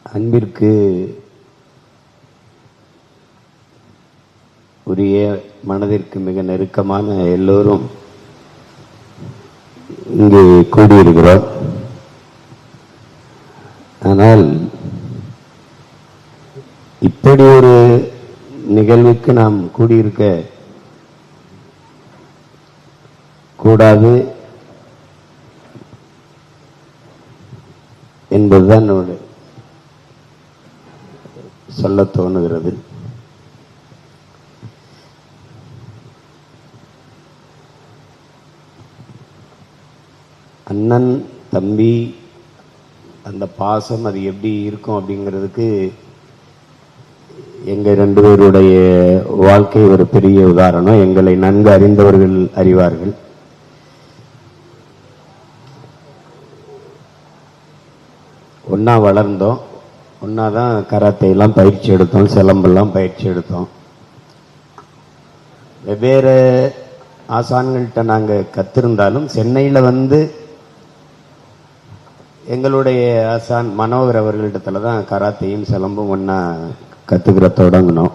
அன்பிற்கு உரிய மனதிற்கு மிக நெருக்கமான எல்லோரும் இங்கே கூடியிருக்கிறோம். ஆனால் இப்படி ஒரு நிகழ்வுக்கு நாம் கூடியிருக்க கூடாது என்பதுதான் சொல்ல தோணுகிறது. அண்ணன் தம்பி அந்த பாசம் அது எப்படி இருக்கும் அப்படிங்கிறதுக்கு எங்க ரெண்டு பேருடைய வாழ்க்கை ஒரு பெரிய உதாரணம். எங்களை நன்கு அறிந்தவர்கள் அறிவார்கள். ஒன்னா வளர்ந்தோம், ஒன்னாதான் கராத்தே எல்லாம் பயிற்சி எடுத்தோம், சிலம்பெல்லாம் பயிற்சி எடுத்தோம். வெவ்வேறு ஆசான்கள்கிட்ட நாங்கள் கத்திருந்தாலும் சென்னையில் வந்து எங்களுடைய ஆசான் மனோகர் அவர்களிடத்துல தான் கராத்தையும் சிலம்பும் ஒன்னா கத்துக்கிற தொடங்கினோம்.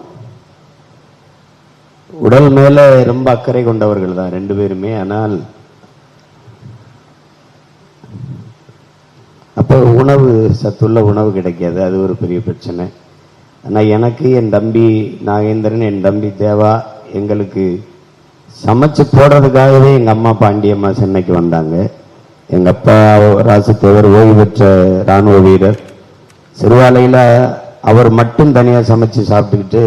உடல் மேல ரொம்ப அக்கறை கொண்டவர்கள் தான் ரெண்டு பேருமே. ஆனால் அப்போ உணவு சத்துள்ள உணவு கிடைக்காது, அது ஒரு பெரிய பிரச்சனை. ஆனால் எனக்கு என் தம்பி நாகேந்திரன், என் தம்பி தேவா எங்களுக்கு சமைச்சு போடுறதுக்காகவே எங்கள் அம்மா பாண்டியம்மா சென்னைக்கு வந்தாங்க. எங்கள் அப்பா ராசுத்தேவர் ஓய்வு பெற்ற இராணுவ வீரர். சிறுவாலையில் அவர் மட்டும் தனியாக சமைச்சு சாப்பிட்டுக்கிட்டு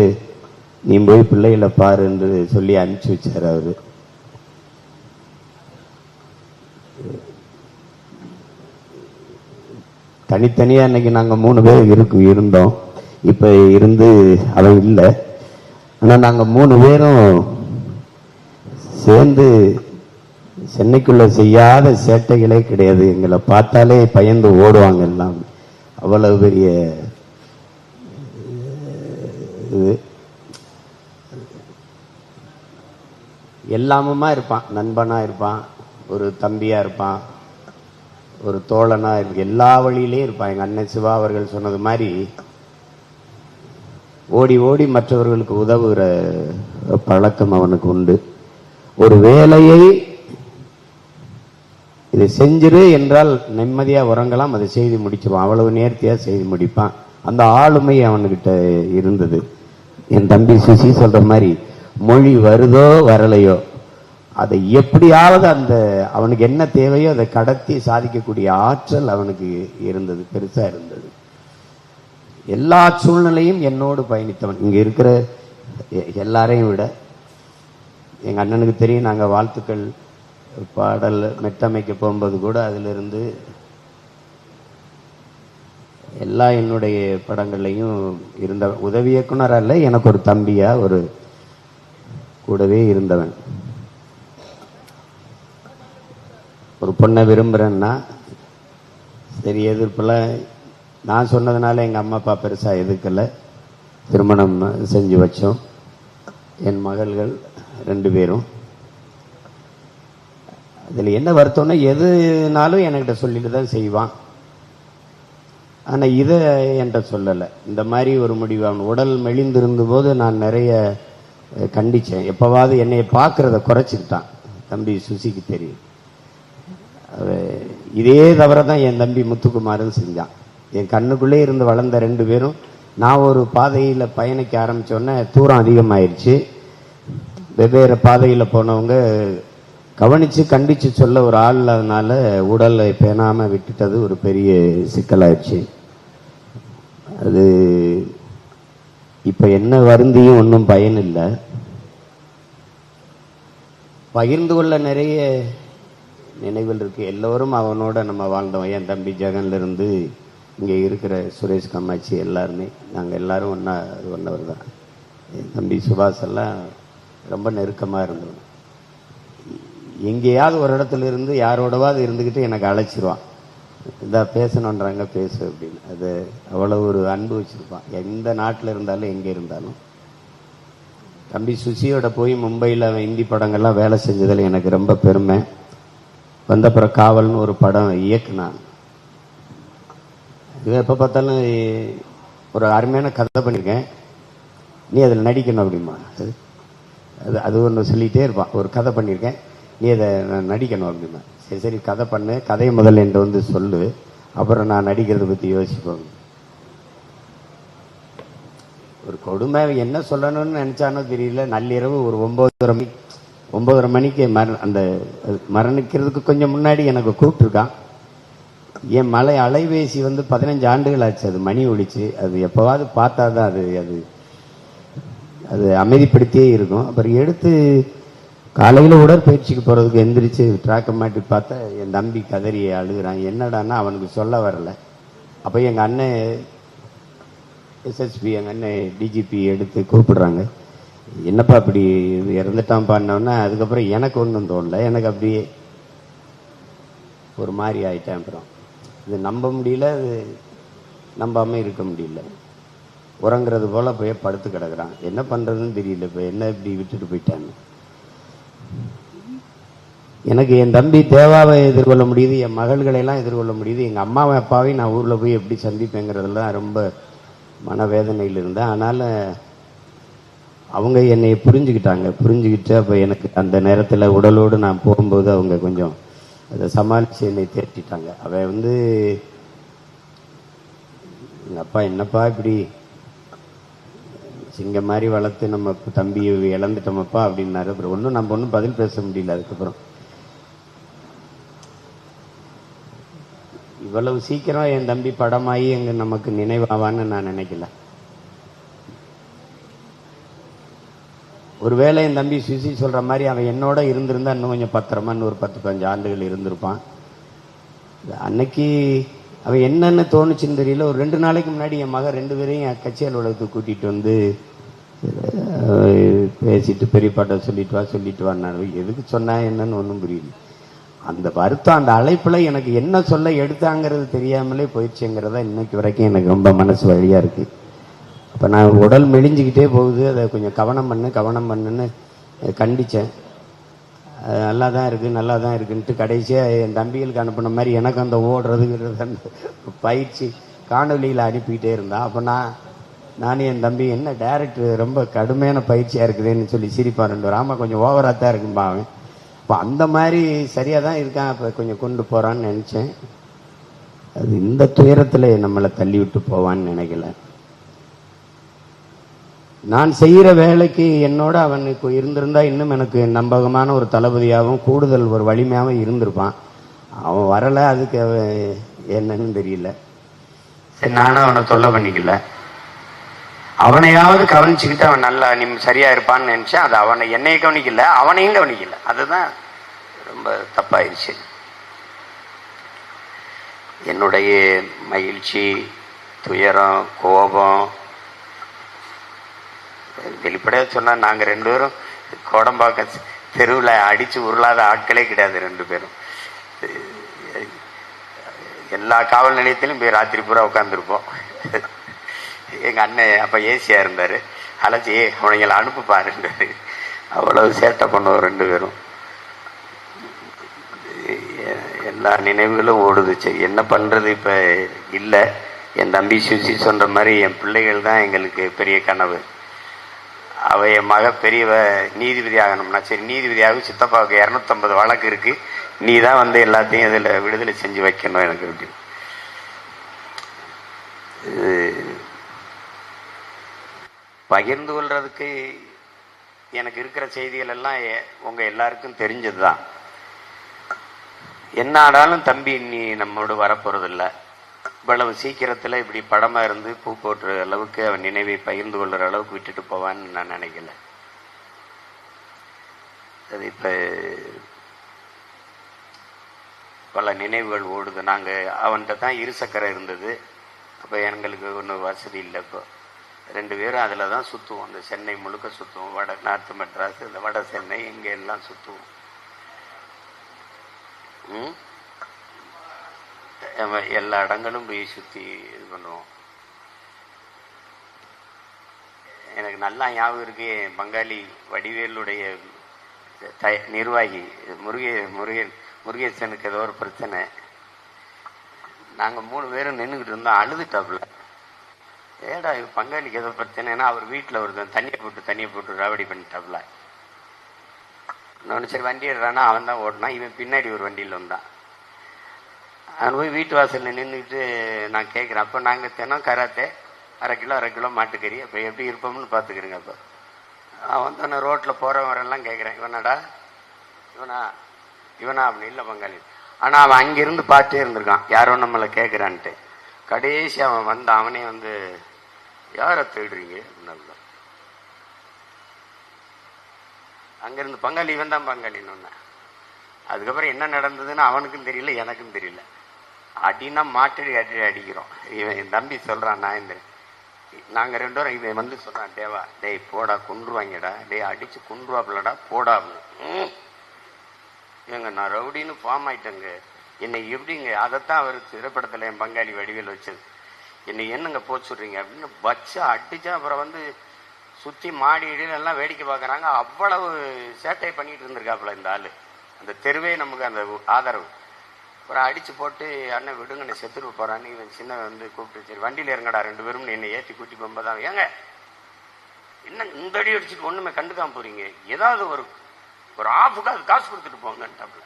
நீ போய் பிள்ளைகளை பாரு என்று சொல்லி அனுப்பிச்சு வச்சார். அவரு தனித்தனியாக இன்னைக்கு நாங்கள் 3 பேர் இருந்தோம். இப்போ இருந்து அவன் இல்லை. ஆனால் நாங்கள் 3 பேரும் சேர்ந்து சென்னைக்குள்ள செய்யாத சேட்டைகளே கிடையாது. எங்களை பார்த்தாலே பயந்து ஓடுவாங்க எல்லாம். அவ்வளவு பெரிய இது. எல்லாமுமா இருப்பான், நண்பனா இருப்பான், ஒரு தம்பியா இருப்பான், ஒரு தோழனா இருக்கு, எல்லா வழியிலையும் இருப்பான். எங்க அண்ணன் சிவா அவர்கள் சொன்னது மாதிரி ஓடி ஓடி மற்றவர்களுக்கு உதவுகிற பழக்கம் அவனுக்கு உண்டு. ஒரு வேலையை இதை செஞ்சிரு என்றால் நிம்மதியா உறங்கலாம், அதை செய்து முடிச்சிருவான். அவ்வளவு நேர்த்தியா செய்து முடிப்பான். அந்த ஆளுமை அவனுக்கிட்ட இருந்தது. என் தம்பி சுசி சொல்ற மாதிரி மொழி வருதோ வரலையோ அதை எப்படியாவது அந்த அவனுக்கு என்ன தேவையோ அதை கடத்தி சாதிக்கக்கூடிய ஆற்றல் அவனுக்கு இருந்தது, பெருசா இருந்தது. எல்லா சூழ்நிலையும் என்னோடு பயணித்தவன். இங்க இருக்கிற எல்லாரையும் விட எங்க அண்ணனுக்கு தெரியும். நாங்க வாழ்த்துக்கள் பாடல் மெட்டமைக்க போகும்போது கூட அதிலிருந்து எல்லா என்னுடைய படங்கள்லையும் இருந்த உதவி இயக்குனர் அல்ல, எனக்கு ஒரு தம்பியா ஒரு கூடவே இருந்தவன். ஒரு பொண்ணை விரும்புறேன்னா சரி, எதிர்ப்பெல்லாம் நான் சொன்னதுனால எங்கள் அம்மா அப்பா பெருசாக எதிர்க்கலை. திருமணம் செஞ்சு வச்சோம். என் மகள்கள் 2 பேரும். அதில் என்ன வருத்தம்னா எதுனாலும் என்கிட்ட சொல்லிட்டு தான் செய்வான். ஆனால் இதை என்கிட்ட சொல்லலை. இந்த மாதிரி ஒரு முடிவு அவன் உடல் மெலிந்திருந்த போது நான் நிறைய கண்டித்தேன். எப்போவாவது என்னை பார்க்கறத குறைச்சிக்கிட்டான். தம்பி சுசிக்கு தெரியும். இதே தவிர தான் என் தம்பி முத்துக்குமாரும் செஞ்சான். என் கண்ணுக்குள்ளே இருந்து வளர்ந்த 2 பேரும். நான் ஒரு பாதையில் பயணிக்க ஆரம்பித்தோன்னே தூரம் அதிகமாயிருச்சு. வெவ்வேறு பாதையில் போனவங்க கவனித்து கண்டித்து சொல்ல ஒரு ஆள் இல்லாதனால உடலை பேணாமல் விட்டுட்டது ஒரு பெரிய சிக்கலாயிடுச்சு. அது இப்போ என்ன வருந்தியும் ஒன்றும் பயன் இல்லை. பகிர்ந்து கொள்ள நிறைய நினைவுகள் இருக்கு. எல்லோரும் அவனோட நம்ம வாழ்ந்தோம். என் தம்பி ஜெகன்ல இருந்து இங்கே இருக்கிற சுரேஷ் காமாட்சி எல்லாருமே நாங்கள் எல்லாரும் ஒன்றவர் தான். என் தம்பி சுபாஷ் எல்லாம் ரொம்ப நெருக்கமாக இருந்தோம். எங்கேயாவது ஒரு இடத்துல இருந்து யாரோடவாது இருந்துக்கிட்டு எனக்கு அழைச்சிருவான். இதா பேசணுன்றாங்க பேசு அப்படின்னு. அது அவ்வளோ ஒரு அன்பு வச்சிருப்பான். எந்த நாட்டில் இருந்தாலும் எங்கே இருந்தாலும். தம்பி சுசியோட போய் மும்பையில் அவன் இந்தி படங்கள்லாம் வேலை செஞ்சதில் எனக்கு ரொம்ப பெருமை. வந்தப்புறம் காவல்னு ஒரு படம் இயக்குனான். இது எப்போ பார்த்தாலும் ஒரு அருமையான கதை பண்ணியிருக்கேன், நீ அதில் நடிக்கணும் அப்படிமா. அது ஒன்று சொல்லிகிட்டே இருப்பான், ஒரு கதை பண்ணியிருக்கேன், நீ அதை நடிக்கணும் அப்படிமா. சரி சரி கதை பண்ணு, கதையை முதல்ல என்கிட்ட வந்து சொல்லு, அப்புறம் நான் நடிக்கிறத பற்றி யோசிப்போம். ஒரு கொடுமை என்ன சொல்லணும்னு நினைச்சானோ தெரியல, நள்ளிரவு ஒரு 9:30 மணிக்கு அந்த மரணிக்கிறதுக்கு கொஞ்சம் முன்னாடி எனக்கு கூப்பிட்டுருக்கான். என் அலைபேசி வந்து 15 ஆண்டுகள் ஆச்சு, அது மணி ஒழிச்சு. அது எப்போவாவது பார்த்தா தான் அது அது அது அமைதிப்படுத்தியே இருக்கும். அப்புறம் எடுத்து காலையில் உடற்பயிற்சிக்கு போகிறதுக்கு எந்திரிச்சு ட்ராக்கை மாட்டி பார்த்தா என் தம்பி கதறி அழுகிறான். என்னடான்னா அவனுக்கு சொல்ல வரல. அப்போ எங்கள் அண்ணன் எஸ்எஸ்பி, எங்கள் அண்ணன் டிஜிபி எடுத்து கூப்பிடுறாங்க. என்னப்பா இப்படி இறந்துட்டான் பண்ணோன்னா, அதுக்கப்புறம் எனக்கு ஒன்றும் தோணல, எனக்கு அப்படியே ஒரு மாதிரி ஆயிட்டேன். அப்புறம் இது நம்ப முடியல, அது நம்பாமல் இருக்க முடியல. உறங்குறது போல போய் படுத்து கிடக்குறான். என்ன பண்ணுறதுன்னு தெரியல, இப்போ என்ன இப்படி விட்டுட்டு போயிட்டான்னு. எனக்கு என் தம்பி தேவாவை எதிர்கொள்ள முடியுது, என் மகள்களையெல்லாம் எதிர்கொள்ள முடியுது. எங்கள் அம்மாவை அப்பாவையும் நான் ஊரில் போய் எப்படி சந்திப்பேங்கிறதெல்லாம் ரொம்ப மனவேதனையில் இருந்தேன். அதனால் அவங்க என்னை புரிஞ்சுக்கிட்டு அப்போ எனக்கு அந்த நேரத்தில் உடலோடு நான் போகும்போது அவங்க கொஞ்சம் அதை சமாளித்து என்னை தேர்த்திட்டாங்க. அவன் வந்து எங்கள் அப்பா என்னப்பா இப்படி சிங்கம் மாதிரி வளர்த்து நம்ம தம்பியை இழந்துட்டோமப்பா அப்படின்னாரு. அப்புறம் நம்ம ஒன்றும் பதில் பேச முடியல. அதுக்கப்புறம் இவ்வளவு சீக்கிரம் என் தம்பி படமாயி எங்க நமக்கு நினைவாவான்னு நான் நினைக்கல. ஒருவேளை என் தம்பி சுசி சொல்ற மாதிரி அவன் என்னோட இருந்திருந்தா இன்னும் கொஞ்சம் பத்திரமா இன்னொரு 10-15 ஆண்டுகள் இருந்திருப்பான். அன்னைக்கு அவன் என்னன்னு தோணுச்சுன்னு தெரியல. ஒரு 2 நாளைக்கு முன்னாடி என் மகன் 2 பேரையும் என் கட்சி அலுவலகத்துக்கு கூட்டிட்டு வந்து பேசிட்டு பெரியப்பாட்ட சொல்லிட்டு வான்னாரு. எதுக்கு சொன்னா என்னன்னு ஒன்றும் புரியல. அந்த வருத்தம், அந்த அழைப்புல எனக்கு என்ன சொல்ல எடுத்தாங்கிறது தெரியாமலே போயிடுச்சுங்கிறதா இன்னைக்கு வரைக்கும் எனக்கு ரொம்ப மனசு வழியா இருக்கு. அப்ப நான் உடல் மெலிஞ்சுக்கிட்டே போகுது, அதை கொஞ்சம் கவனம் பண்ணுன்னு கண்டிச்சேன். நல்லா தான் இருக்குன்ட்டு கடைசியாக என் தம்பிகளுக்கு அனுப்பின மாதிரி எனக்கு அந்த ஓடுறதுங்கிறது அந்த பயிற்சி காணொலியில் அனுப்பிக்கிட்டே இருந்தான். அப்போ நானும் என் தம்பி என்ன டைரக்டர் ரொம்ப கடுமையான பயிற்சியாக இருக்குதுன்னு சொல்லி சிரிப்பான் 2 பேரும். ஆமாம் கொஞ்சம் ஓவராக தான் இருக்கும்பா அவன். இப்போ அந்த மாதிரி சரியாக தான் இருக்கான், இப்போ கொஞ்சம் கொண்டு போகிறான்னு நினச்சேன். அது இந்த துயரத்தில் நம்மளை தள்ளி விட்டு போவான்னு நினைக்கல. நான் செய்கிற வேலைக்கு என்னோட அவனுக்கு இருந்திருந்தா இன்னும் எனக்கு நம்பகமான ஒரு தளபதியாகவும் கூடுதல் ஒரு வலிமையாகவும் இருந்திருப்பான். அவன் வரலை, அதுக்கு என்னன்னு தெரியல. சரி, நானும் அவனை தொல்லை பண்ணிக்கல. அவனையாவது கவனிச்சுக்கிட்டு அவன் நல்லா சரியா இருப்பான்னு நினைச்சேன். அது அவனை என்னைய கவனிக்கல, அவனையும் கவனிக்கல. அதுதான் ரொம்ப தப்பாயிருச்சு. என்னுடைய மகிழ்ச்சி, துயரம், கோபம் வெளிப்படையாக சொன்னா நாங்கள் 2 பேரும் கோடம்பாக்கம் தெருவில் அடிச்சு உருளாத ஆட்களே கிடையாது. 2 பேரும் எல்லா காவல் நிலையத்திலும் போய் ராத்திரி பூரா உட்காந்துருப்போம். எங்க அண்ணன் அப்ப ஏசியா இருந்தாரு, அழைச்சி அவனைங்களை அனுப்பு பாருன்றாரு. அவ்வளவு சேட்டை பண்ணுவோம் 2 பேரும். எல்லா நினைவுகளும் ஓடுதுச்சு. என்ன பண்றது இப்ப இல்லை. என் தம்பி சுசி சொன்ன மாதிரி என் பிள்ளைகள் தான் எங்களுக்கு பெரிய கனவு. அவ என் மக பெரியவ நீதிபதி ஆகணும்னா சரி, நீதிபதியாக சித்தப்பாவுக்கு 250 வழக்கு இருக்கு, நீ தான் வந்து எல்லாத்தையும் இதுல விடுதலை செஞ்சு வைக்கணும் எனக்கு அப்படி. பகிர்ந்து கொள்றதுக்கு எனக்கு இருக்கிற செய்திகள் எல்லாம் உங்க எல்லாருக்கும் தெரிஞ்சதுதான். என்ன ஆனாலும் தம்பி நீ நம்மோடு வரப்போறதில்லை. இவ்வளவு சீக்கிரத்தில் இப்படி படமா இருந்து பூ போட்டுற அளவுக்கு அவன் நினைவை பகிர்ந்து கொள்ளுற அளவுக்கு விட்டுட்டு போவான்னு நான் நினைக்கல. அது இப்ப பல நினைவுகள் ஓடுது. நாங்க அவன்கிட்ட தான் 2 சக்கரம் இருந்தது. அப்ப எங்களுக்கு ஒன்றும் வசதி இல்லை. இப்போ 2 பேரும் அதில் தான் சுற்றுவோம். அந்த சென்னை முழுக்க சுற்றுவோம். நார்த்து மெட்ராஸ், இந்த வட சென்னை, இங்கே எல்லாம் சுற்றுவோம். எல்லா இடங்களும் போய் சுற்றி இது பண்ணுவோம். எனக்கு நல்லா ஞாபகம் இருக்கு, பங்காளி வடிவேலுடைய நிர்வாகி முருகேசனுக்கு ஏதோ ஒரு பிரச்சனை. நாங்க 3 பேரும் நின்றுகிட்டு இருந்தோம். அழுதுட்டாப்புல. ஏடா இது பங்காளிக்கு ஏதோ பிரச்சனைனா அவர் வீட்டுல ஒரு தண்ணியை போட்டு ராவடி பண்ணிட்டாப்புல. நான் சரி வண்டி எடுறானா, அவன் தான் ஓட்டினான். இவன் பின்னாடி ஒரு வண்டியில் வந்தான். அவன் போய் வீட்டு வாசலில் நின்றுக்கிட்டு நான் கேட்குறேன், அப்போ நாங்கள் தினம் கராத்தே, அரை கிலோ மாட்டுக்கறி, அப்போ எப்படி இருப்போம்னு பார்த்துக்கிறேங்க. அப்போ அவன் வந்து நான் ரோட்டில் போகிறவரெல்லாம் கேட்குறேன், இவனா அப்படி இல்லை பங்காளி. ஆனால் அவன் அங்கிருந்து பார்த்துட்டே இருந்திருக்கான், யாரோ நம்மளை கேட்குறான்ட்டு. கடைசி அவன் வந்து அவனே வந்து யாரை தேடுறீங்க அப்படின்னா, அங்கிருந்து பங்காளி இவன் தான் பங்காளின்னு. அதுக்கப்புறம் என்ன நடந்ததுன்னு அவனுக்கும் தெரியல, எனக்கும் தெரியல. அடினா மாட்டடி அடிக்கிறோம். இவன் என் தம்பி சொல்றான், நாங்க 2 பேரும். இவன் வந்து சொல்றான், தேவா டேய் போடா கொன்றுவாங்கடா, டேய் அடிச்சு கொன்றுவாப்பிலடா போடா. ஏங்க நான் ரவுடின்னு ஃபார்ம் ஆயிட்டேங்க, என்னை எப்படிங்க? அதைத்தான் அவர் திரைப்படத்துல என் பங்காளி வடிவேல் வச்சது. என்னை என்னங்க போச்சுடுறீங்க அப்படின்னு வச்சு அடிச்சா. அப்புறம் வந்து சுத்தி மாடி இடையில எல்லாம் வேடிக்கை பார்க்கறாங்க. அவ்வளவு சேட்டை பண்ணிட்டு இருந்திருக்காப்புல இந்த ஆளு. அந்த தெருவே நமக்கு அந்த ஆதரவு. அப்புறம் அடிச்சு போட்டு, அண்ணன் விடுங்க நான் செத்துட்டு போறான்னு இவன் சின்ன வந்து கூப்பிட்டு, சரி வண்டியில இறங்கடா 2 பேரும் என்னை ஏற்றி கூட்டி போகும்போதான், ஏங்க என்ன இந்த அடி அடிச்சுட்டு ஒண்ணுமே கண்டுக்காம போறீங்க, ஏதாவது ஒரு ஆஃபுக்கு அது காசு கொடுத்துட்டு போங்கன்ட்டாப்புல.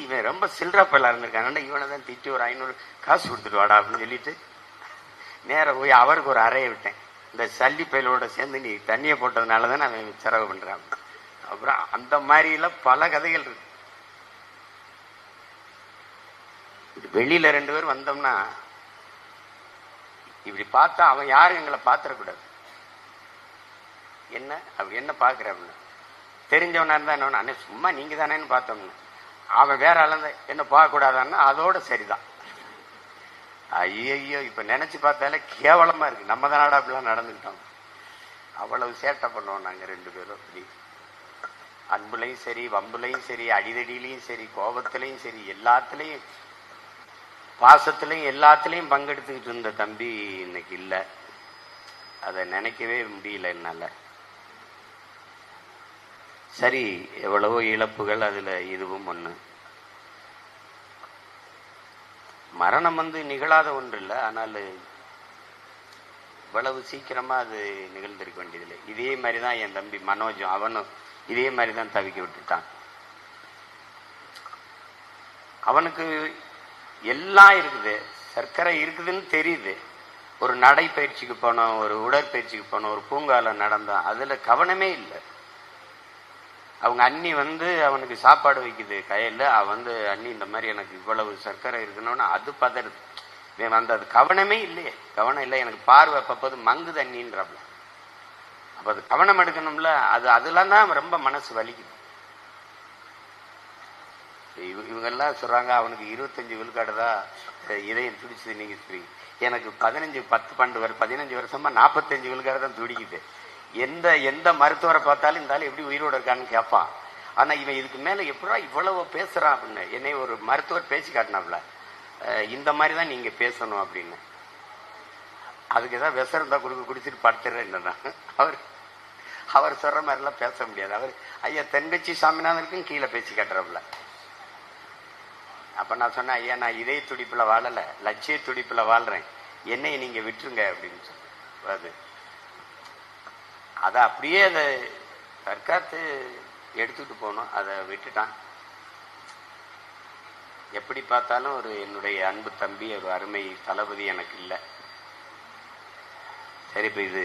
இவன் ரொம்ப சில்றாப்பெல்லாம் இருந்திருக்காங்க. இவனை தான் திட்டி ஒரு 500 காசு கொடுத்துட்டு வாடா அப்படின்னு சொல்லிட்டு நேர போய் அவருக்கு ஒரு அறையை விட்டேன். இந்த சல்லி பயிலோட சேர்ந்து நீ தண்ணியை போட்டதுனாலதான் அவன் செலவு பண்றான். அப்புறம் அந்த மாதிரில பல கதைகள் இருக்கு. வெளியில 2 பேர் வந்தோம்னா இப்படி பார்த்தா அவன் யாரும் எங்களை பாத்திரக்கூடாது. என்ன அப்படி என்ன பாக்குற அப்படின்னு தெரிஞ்சவனா இருந்தா என்ன, அண்ணே சும்மா நீங்க தானேன்னு பார்த்தோம்னு. அவன் வேற ஆளந்த என்ன பார்க்க கூடாதான்னா அதோட சரிதான். ஐயோ இப்ப நினைச்சு பார்த்தாலே கேவலமா இருக்கு. நம்ம தானடா அப்படிலாம் நடந்துக்கிட்டோம். அவ்வளவு சேட்டை பண்ணுவோம் நாங்க 2 பேரும். அப்படி அன்புலையும் சரி, வம்புலையும் சரி, அடிதடியிலையும் சரி, கோபத்திலையும் சரி, எல்லாத்துலயும் பாசத்திலையும் எல்லாத்துலயும் பங்கெடுத்துக்கிட்டு இருந்த தம்பி இன்னைக்கு இல்ல. அதை நினைக்கவே முடியல என்னால. சரி, எவ்வளவோ இழப்புகள், அதுல இதுவும் ஒண்ணு. மரணம் வந்து நிகழாத ஒன்று இல்லை, ஆனால் இவ்வளவு சீக்கிரமா அது நிகழ்ந்திருக்க வேண்டியதில்லை. இதே மாதிரிதான் என் தம்பி மனோஜும், அவனும் இதே மாதிரிதான் தவிக்க விட்டுட்டான். அவனுக்கு எல்லாம் இருக்குது, சர்க்கரை இருக்குதுன்னு தெரியுது. ஒரு நடைப்பயிற்சிக்கு போனோம், ஒரு உடற்பயிற்சிக்கு போனோம், ஒரு பூங்கால நடந்தோம், அதுல கவனமே இல்லை. அவங்க அண்ணி வந்து அவனுக்கு சாப்பாடு வைக்குது கையில, வந்து அண்ணி இந்த மாதிரி எனக்கு இவ்வளவு சர்க்கரை இருக்கணும்னு அது பதறுது. வந்து அது கவனமே இல்லையே, கவனம் இல்லை. எனக்கு பார்வை அப்போது மங்கு தண்ணின்றப்ப அப்ப அது கவனம் எடுக்கணும்ல. அதெல்லாம் தான் ரொம்ப மனசு வலிக்குது. இவங்கெல்லாம் சொல்றாங்க அவனுக்கு 25 விழுக்காடு தான் இதயம் துடிச்சுது. நீங்க சொல்றீங்க எனக்கு 15 வருஷமா 45 விழுக்காடு தான் துடிக்குது. எந்த மருத்துவரை பார்த்தாலும் இந்த ஆள் எப்படி உயிரோட இருக்கான்னு கேட்பான். ஆனா இவன் இதுக்கு மேல எப்படா இவ்வளவு பேசுறான் அப்படின்னு என்னை ஒரு மருத்துவர் பேசி காட்டினாப்ல. இந்த மாதிரிதான் நீங்க பேசணும் அப்படின்னு. அதுக்கு ஏதாவது விஷம் இருந்தா குடிச்சிட்டு படுத்துறேன். அவர் சொல்ற மாதிரி எல்லாம் பேச முடியாது. அவர் ஐயா தென்கட்சி சாமிநாதனுக்கும் கீழே பேசி காட்டுறப்பல. அப்ப நான் சொன்னேன், ஐயா நான் இதய துடிப்புல வாழல, லட்சிய துடிப்புல வாழ்றேன், என்னைய நீங்க விட்டுருங்க அப்படின்னு சொன்னேன். அதை அப்படியே அதை தற்காத்து எடுத்துட்டு போனோம், அதை விட்டுட்டான். எப்படி பார்த்தாலும் ஒரு என்னுடைய அன்பு தம்பி, ஒரு அருமை தளபதி எனக்கு இல்லை. சரி, இப்ப இது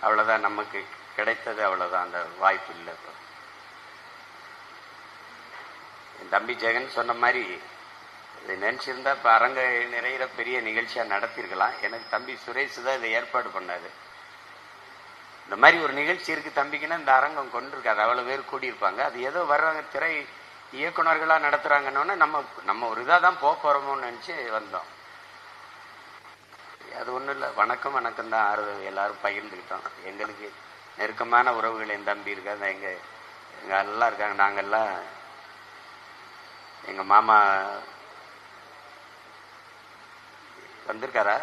அவ்வளவுதான், நமக்கு கிடைத்தது அவ்வளவுதான், அந்த வாய்ப்பு இல்லை. என் தம்பி ஜெகன் சொன்ன மாதிரி இதை நினைச்சிருந்தா இப்ப அரங்க நிறைய பெரிய நிகழ்ச்சியா நடத்திருக்கலாம். எனக்கு தம்பி சுரேஷ் தான் இதை ஏற்பாடு பண்ணாரு. இந்த மாதிரி ஒரு நிகழ்ச்சி இருக்கு தம்பிக்குன்னா இந்த அரங்கம் கொண்டிருக்காது, அவ்வளவு பேர் கூடியிருப்பாங்க. அது ஏதோ வர்றாங்க திரை இயக்குநர்களா நடத்துறாங்கன்னு நம்ம ஒரு இதா தான் போறோமோன்னு நினைச்சு வந்தோம். அது ஒண்ணும் இல்லை, வணக்கம் தான் ஆறுதல் எல்லாரும் பகிர்ந்துக்கிட்டோம். எங்களுக்கு நெருக்கமான உறவுகள் என் தம்பி இருக்காது, எங்க எல்லாம் இருக்காங்க. நாங்கெல்லாம் எங்க மாமா வந்திருக்காரா,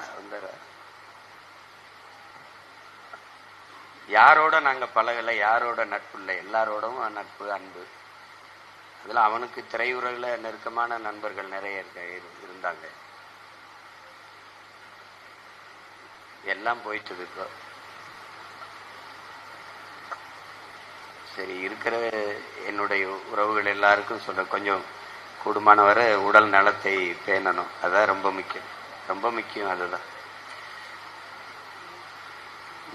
யாரோட நாங்க பழகல, யாரோட நட்பு இல்லை, எல்லாரோடவும் நட்பு அன்பு. அதில் அவனுக்கு திரையுறையில் நெருக்கமான நண்பர்கள் நிறைய இருந்தாங்க. எல்லாம் போயிட்டு இப்போ சரி இருக்கிற என்னுடைய உறவுகள் எல்லாருக்கும் சொல்ல, கொஞ்சம் கூடுமான வரை உடல் நலத்தை பேணணும். அதான் ரொம்ப முக்கியம், ரொம்ப முக்கியம். அதுதான்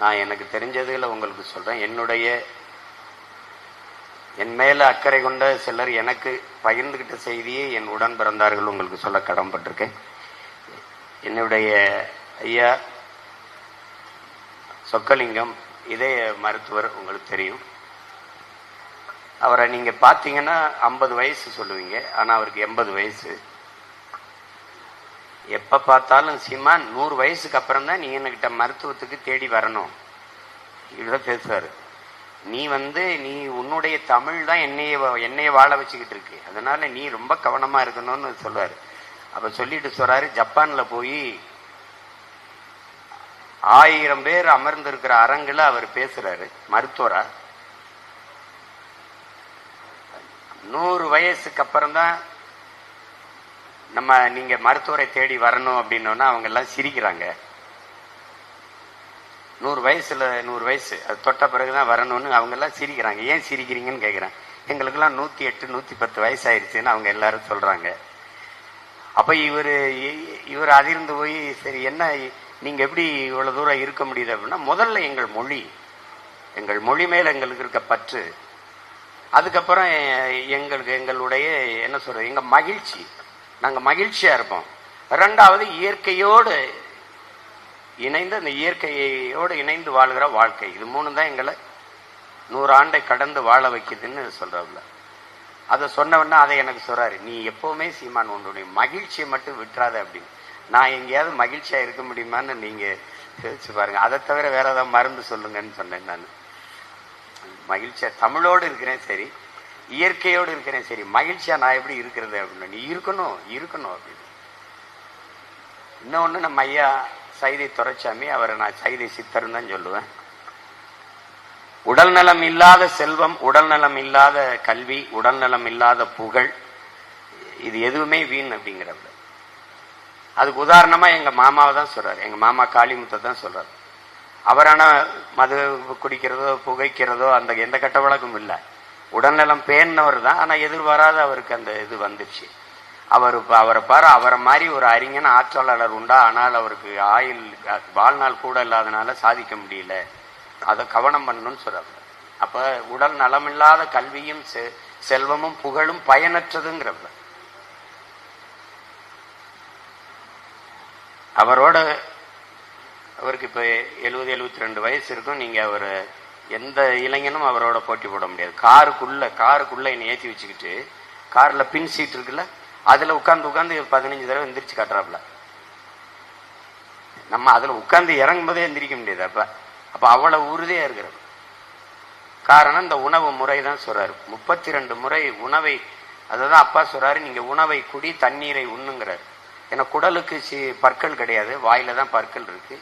நான் எனக்கு தெரிஞ்சதுல உங்களுக்கு சொல்றேன். என் மேல அக்கறை கொண்ட சிலர் எனக்கு பகிர்ந்துகிட்ட செய்தியை என் உடன் பிறந்தார்கள் உங்களுக்கு சொல்ல கடமைப்பட்டிருக்கேன். என்னுடைய ஐயா சொக்கலிங்கம் இதய மருத்துவர், உங்களுக்கு தெரியும். அவரை நீங்க பாத்தீங்கன்னா 50 வயசு சொல்லுவீங்க, ஆனா அவருக்கு 80 வயசு. எப்ப பார்த்தாலும் சீமான் 100 வயசுக்கு அப்புறம் தான் நீ என்கிட்ட மருத்துவத்துக்கு தேடி வரணும் இப்படிதான் பேசுவாரு. நீ நீ உன்னுடைய தமிழ் தான் என்னைய வாழ வச்சுக்கிட்டு இருக்கு, அதனால நீ ரொம்ப கவனமா இருக்கணும்னு சொல்லுவாரு. அப்ப சொல்லிட்டு சொல்றாரு, ஜப்பான்ல போய் 1000 பேர் அமர்ந்து இருக்கிற அரங்குல அவர் பேசுறாரு மருத்துவரா. 100 வயசுக்கு அப்புறம் தான் நீங்க மருத்துவரை தேடி வரணும் அப்படின்னோன்னா அவங்க எல்லாம் சிரிக்கிறாங்க. 100 வயசு அது தொட்ட பிறகுதான் வரணும்னு அவங்க எல்லாம் சிரிக்கிறாங்க. ஏன் சிரிக்கிறீங்கன்னு கேட்கிறேன். எங்களுக்கெல்லாம் 108 110 வயசு ஆயிடுச்சுன்னு அவங்க எல்லாரும் சொல்றாங்க. அப்ப இவர் அதிர்ந்து போய், சரி என்ன நீங்க எப்படி இவ்வளவு தூரம் இருக்க முடியுது அப்படின்னா, முதல்ல எங்கள் மொழி மேல எங்களுக்கு இருக்க பற்று, அதுக்கப்புறம் எங்களுடைய என்ன சொல்றது, எங்க மகிழ்ச்சி, நாங்க மகிழ்ச்சியா இருப்போம். 2வது இயற்கையோடு இணைந்து, அந்த இயற்கையோடு இணைந்து வாழ்கிற வாழ்க்கை. இது 3 தான் எங்களை 100 ஆண்டை கடந்து வாழ வைக்குதுன்னு சொல்றாப்புல. அதை சொன்னவன்னா அதை எனக்கு சொல்றாரு, நீ எப்பவுமே சீமான் உன்னுடைய மகிழ்ச்சியை மட்டும் விட்டுறாத அப்படின்னு. நான் எங்கேயாவது மகிழ்ச்சியா இருக்க முடியுமான்னு நீங்க யோசிச்சு பாருங்க. அதை தவிர வேற ஏதாவது மருந்து சொல்லுங்கன்னு சொன்னேன். நான் மகிழ்ச்சியா தமிழோடு இருக்கிறேன் சரி, இயற்கையோடு இருக்கிறேன் சரி, மகிழ்ச்சியா நான் எப்படி இருக்கிறது அப்படின்னா, நீ இருக்கணும் அப்படின்னு. இன்னொன்னு நம்ம ஐயா சைதை துரைச்சாமி, அவரை நான் சைதை சித்தர்ன்னு தான் சொல்லுவேன். உடல் நலம் இல்லாத செல்வம், உடல் நலம் இல்லாத கல்வி, உடல் நலம் இல்லாத புகழ், இது எதுவுமே வீண் அப்படிங்கிறப்ப. அதுக்கு உதாரணமா எங்க மாமாவை தான் சொல்றாரு. எங்க மாமா காளிமுத்தை தான் சொல்றாரு. அவரான மது குடிக்கிறதோ புகைக்கிறதோ அந்த எந்த கெட்ட வழக்கம் இல்லை. உடல்நலம் பேணவர் தான். ஆனா எதிர்பாராத அவருக்கு அந்த இது வந்துருச்சு. அவரை பாரு, அவரை மாதிரி ஒரு அறிஞன் ஆற்றலாளர் உண்டா, ஆனால் அவருக்கு வாழ்நாள் கூட இல்லாதனால சாதிக்க முடியல, அதை கவனம் பண்ணணும்னு சொல்றாங்க. அப்ப உடல் நலமில்லாத கல்வியும் செல்வமும் புகழும் பயனற்றதுங்கிறப்ப அவருக்கு இப்ப 70-72 வயசு இருக்கும். நீங்க அவர் எந்த இளைஞனும் அவரோட போட்டி போட முடியாது. காருக்குள்ள என்னை ஏற்றி வச்சுக்கிட்டு, கார்ல பின் சீட் இருக்குல்ல, அதுல உட்கார்ந்து 15 தடவை எந்திரிச்சு காட்டுறாப்புல. நம்ம அதுல உட்கார்ந்து இறங்கும் போதே எந்திரிக்க முடியாது. அப்ப அவ்வளவு உறுதியா இருக்கிறது. காரணம் இந்த உணவு முறை தான் சொல்றாரு. 32 முறை உணவை, அதுதான் அப்பா சொல்றாரு, நீங்க உணவை குடி, தண்ணீரை உண்ணுங்கிறாரு. ஏன்னா குடலுக்கு பற்கள் கிடையாது, வாயில தான் பற்கள் இருக்கு.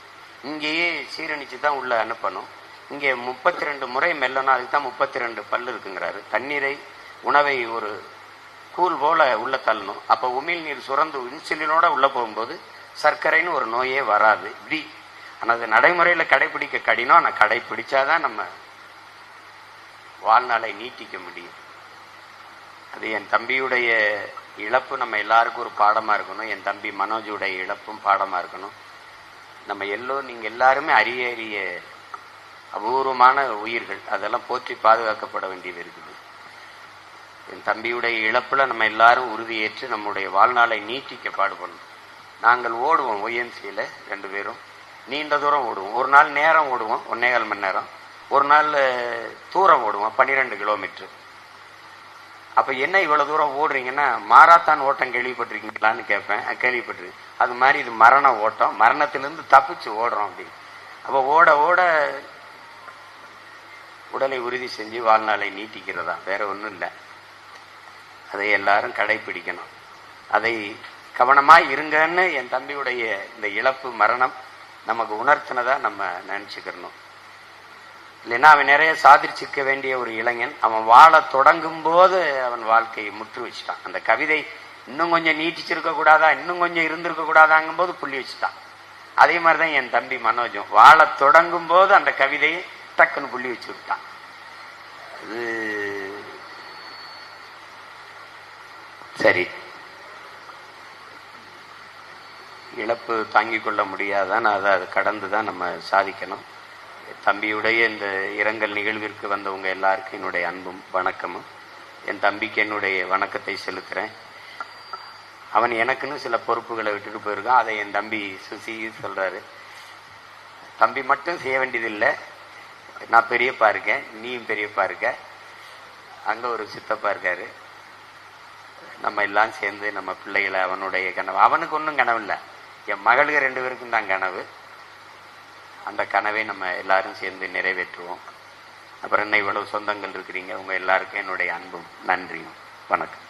இங்கேயே சீரணிச்சு தான் உள்ள அனுப்பணும். இங்கே 32 முறை மெல்லணும், அதுக்கு தான் 32 பல்லு இருக்குங்கிறாரு. தண்ணீரை உணவை ஒரு கூழ் போல உள்ள தள்ளணும். அப்ப உமிழ் நீர் சுரந்து இன்சுலினோட உள்ள போகும்போது சர்க்கரைன்னு ஒரு நோயே வராது. இப்படி ஆனா அது நடைமுறையில கடைபிடிக்க கடினம். ஆனா கடைபிடிச்சாதான் நம்ம வாழ்நாளை நீட்டிக்க முடியும். அது என் தம்பியுடைய இழப்பு நம்ம எல்லாருக்கும் ஒரு பாடமா இருக்கணும். என் தம்பி மனோஜுடைய இழப்பும் பாடமா இருக்கணும். நம்ம நீங்க எல்லாருமே அரிய அபூர்வமான உயிர்கள், அதெல்லாம் போற்றி பாதுகாக்கப்பட வேண்டியது இருக்குது. என் தம்பியுடைய இழப்புல நம்ம எல்லாரும் உறுதியேற்று நம்முடைய வாழ்நாளை நீட்டிக்க பாடுபடணும். நாங்கள் ஓடுவோம் ஒய்என்சியில 2 பேரும் நீண்ட தூரம் ஓடுவோம். ஒரு நாள் நேரம் ஓடுவோம் 1.25 மணி நேரம், ஒரு நாள் தூரம் ஓடுவோம் 12 கிலோமீட்டர். அப்ப என்ன இவ்வளவு தூரம் ஓடுறீங்கன்னா, மாராத்தான் ஓட்டம் கேள்விப்பட்டிருக்கீங்களான்னு கேட்பேன். கேள்விப்பட்டிருக்கேன். அது மாதிரி இது மரண ஓட்டம், மரணத்திலிருந்து தப்பிச்சு ஓடுறோம் அப்படின்னு. அப்ப ஓட உடலை உறுதி செஞ்சு வாழ்நாளை நீட்டிக்கிறதா, வேற ஒன்றும் இல்லை. அதை எல்லாரும் கடைபிடிக்கணும். அதை கவனமாய் இருங்கன்னு என் தம்பியுடைய இந்த இழப்பு மரணம் நமக்கு உணர்த்தினதா நம்ம நினைச்சுக்கிறணும். இல்லைன்னா அவன் நிறைய சாதிச்சிருக்க வேண்டிய ஒரு இளைஞன். அவன் வாழ தொடங்கும் போது அவன் வாழ்க்கையை முற்று வச்சுட்டான். அந்த கவிதை இன்னும் கொஞ்சம் நீட்டிச்சிருக்க கூடாதா, இன்னும் கொஞ்சம் இருந்திருக்க கூடாதாங்கும் போது புள்ளி வச்சுட்டான். அதே மாதிரிதான் என் தம்பி மனோஜும் வாழ தொடங்கும் போது அந்த கவிதையை டக்குன்னு புள்ளி வச்சு விட்டான். அது சரி, இழப்பு தாங்கிக் கொள்ள முடியாதான், அதை கடந்துதான் நம்ம சாதிக்கணும். தம்பியுடைய இந்த இரங்கல் நிகழ்விற்கு வந்தவங்க எல்லாருக்கும் என்னுடைய அன்பும் வணக்கமும். என் தம்பிக்கு என்னுடைய வணக்கத்தை செலுத்துறேன். அவன் எனக்குன்னு சில பொறுப்புகளை விட்டுட்டு போயிருக்கான். அதை என் தம்பி சுசி சொல்றாரு. தம்பி மட்டும் செய்ய வேண்டியதில்லை, நான் பெரியப்பா இருக்கேன், நீயும் பெரியப்பா இருக்க, அங்க ஒரு சித்தப்பா இருக்காரு, நம்ம எல்லாம் சேர்ந்து நம்ம பிள்ளைகளை, அவனுடைய கனவு, அவனுக்கு ஒன்றும் கனவு இல்லை, என் மகளுக்கு 2 பேருக்கும் தான் கனவு. அந்த கனவை நம்ம எல்லாரும் சேர்ந்து நிறைவேற்றுவோம். அப்புறம் என்ன, இவ்வளவு சொந்தங்கள் இருக்கிறீங்க, உங்க எல்லாருக்கும் என்னுடைய அன்பும் நன்றியும் வணக்கம்.